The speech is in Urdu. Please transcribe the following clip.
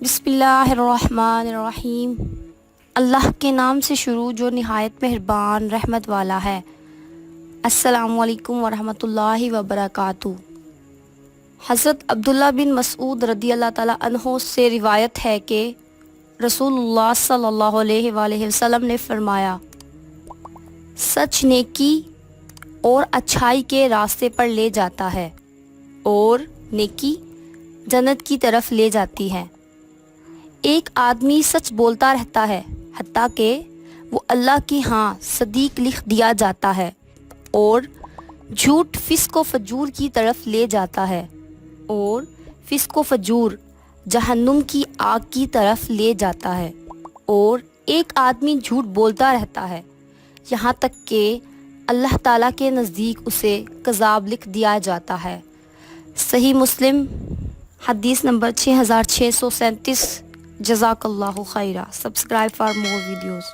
بسم اللہ الرحمن الرحیم۔ اللہ کے نام سے شروع جو نہایت مہربان رحمت والا ہے۔ السلام علیکم ورحمۃ اللہ وبرکاتہ۔ حضرت عبداللہ بن مسعود رضی اللہ تعالیٰ عنہ سے روایت ہے کہ رسول اللہ صلی اللہ علیہ وآلہ وسلم نے فرمایا، سچ نیکی اور اچھائی کے راستے پر لے جاتا ہے اور نیکی جنت کی طرف لے جاتی ہے۔ ایک آدمی سچ بولتا رہتا ہے حتیٰ کہ وہ اللہ کی ہاں صدیق لکھ دیا جاتا ہے، اور جھوٹ فسق و فجور کی طرف لے جاتا ہے، اور فسق و فجور جہنم کی آگ کی طرف لے جاتا ہے۔ اور ایک آدمی جھوٹ بولتا رہتا ہے یہاں تک کہ اللہ تعالیٰ کے نزدیک اسے کذاب لکھ دیا جاتا ہے۔ صحیح مسلم حدیث نمبر 6637۔ جزاک اللہ خیرہ۔ Subscribe for more videos.